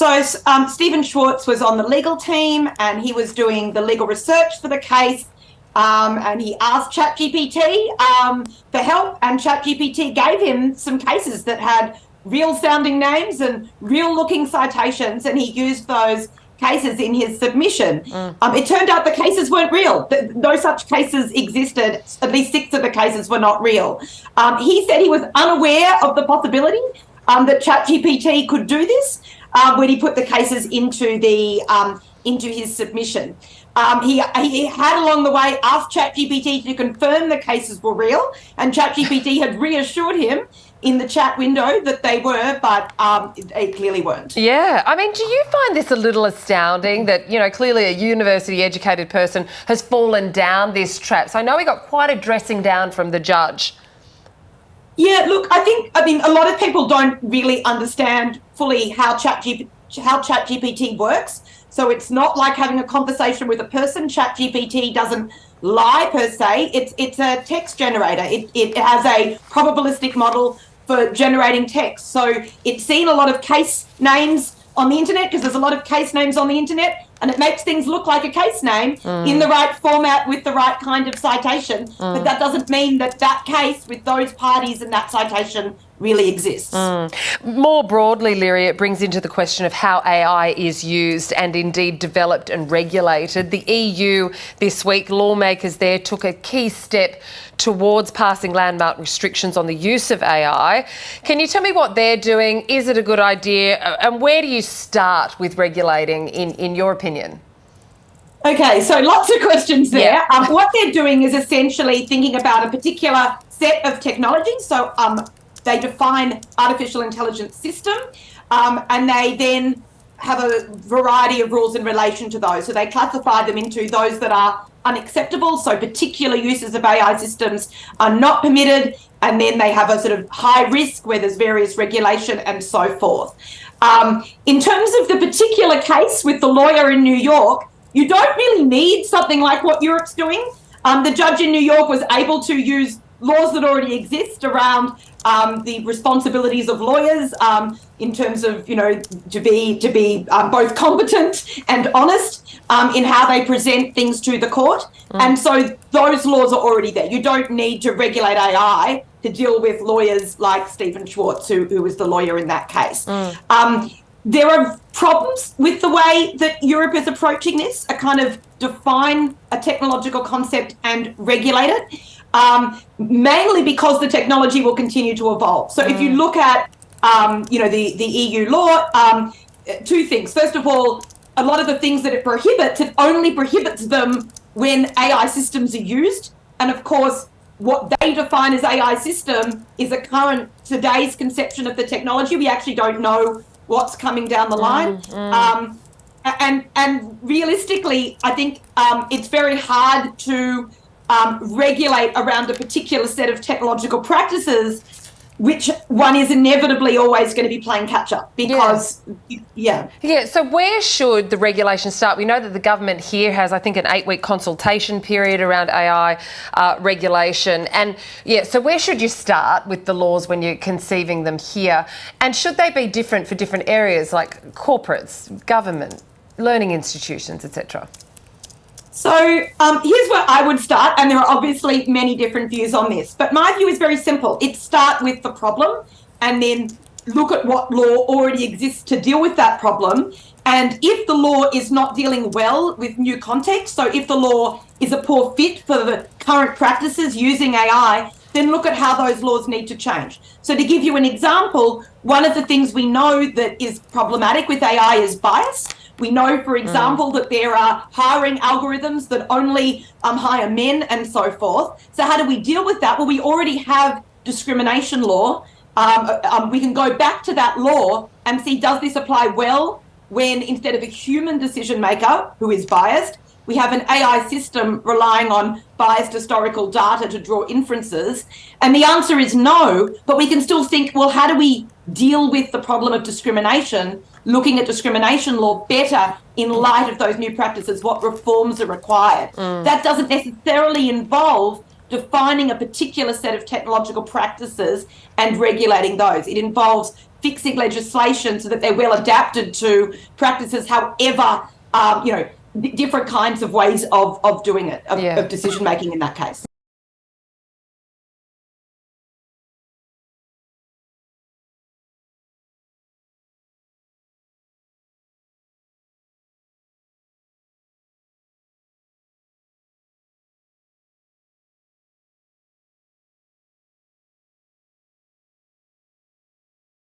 So Stephen Schwartz was on the legal team and he was doing the legal research for the case. And he asked ChatGPT for help, and ChatGPT gave him some cases that had real sounding names and real looking citations, and he used those cases in his submission. It turned out the cases weren't real. No such cases existed. At least 6 of the cases were not real. He said he was unaware of the possibility that ChatGPT could do this when he put the cases into his submission. He had along the way asked ChatGPT to confirm the cases were real, and ChatGPT had reassured him in the chat window that they were, but they clearly weren't. Yeah, I mean, do you find this a little astounding that, you know, clearly a university-educated person has fallen down this trap? So I know he got quite a dressing down from the judge. Yeah, look, I mean, a lot of people don't really understand fully how ChatGPT works. So it's not like having a conversation with a person. ChatGPT doesn't lie per se. It's a text generator. It has a probabilistic model for generating text. So it's seen a lot of case names on the internet, because there's a lot of case names on the internet, and it makes things look like a case name in the right format with the right kind of citation. But that doesn't mean that that case with those parties and that citation really exists. More broadly, Lyria, it brings into the question of how AI is used and indeed developed and regulated. The EU this week, lawmakers there took a key step towards passing landmark restrictions on the use of AI. Can you tell me what they're doing? Is it a good idea? And where do you start with regulating, in your opinion? Okay, so lots of questions there. Yeah. What they're doing is essentially thinking about a particular set of technologies. So they define artificial intelligence system, and they then have a variety of rules in relation to those. So they classify them into those that are unacceptable, so particular uses of AI systems are not permitted, and then they have a sort of high risk where there's various regulation and so forth. In terms of the particular case with the lawyer in New York, you don't really need something like what Europe's doing. The judge in New York was able to use laws that already exist around the responsibilities of lawyers in terms of, you know, to be both competent and honest in how they present things to the court. And so those laws are already there. You don't need to regulate AI to deal with lawyers like Stephen Schwartz, who was the lawyer in that case. There are problems with the way that Europe is approaching this, a kind of define a technological concept and regulate it. Mainly because the technology will continue to evolve. So if you look at, you know, the EU law, 2 things. First of all, a lot of the things that it prohibits, it only prohibits them when AI systems are used. And of course, what they define as AI system is a current today's conception of the technology. We actually don't know what's coming down the line. And realistically, I think it's very hard to regulate around a particular set of technological practices, which one is inevitably always going to be playing catch up because, Yeah, so where should the regulation start? We know that the government here has, I think, an 8-week consultation period around AI regulation. And so where should you start with the laws when you're conceiving them here? And should they be different for different areas like corporates, government, learning institutions, etc.? So here's where I would start, and there are obviously many different views on this, but my view is very simple. It's start with the problem and then look at what law already exists to deal with that problem. And if the law is not dealing well with new context, so if the law is a poor fit for the current practices using AI, then look at how those laws need to change. So to give you an example, one of the things we know that is problematic with AI is bias. We know, for example, that there are hiring algorithms that only hire men and so forth. So how do we deal with that? Well, we already have discrimination law. We can go back to that law and see, does this apply well when instead of a human decision maker who is biased, we have an AI system relying on biased historical data to draw inferences? And the answer is no, but we can still think, well, how do we deal with the problem of discrimination, looking at discrimination law better in light of those new practices? What reforms are required? That doesn't necessarily involve defining a particular set of technological practices and regulating those. It involves fixing legislation so that they're well adapted to practices, however, different kinds of ways of doing it, of decision making in that case.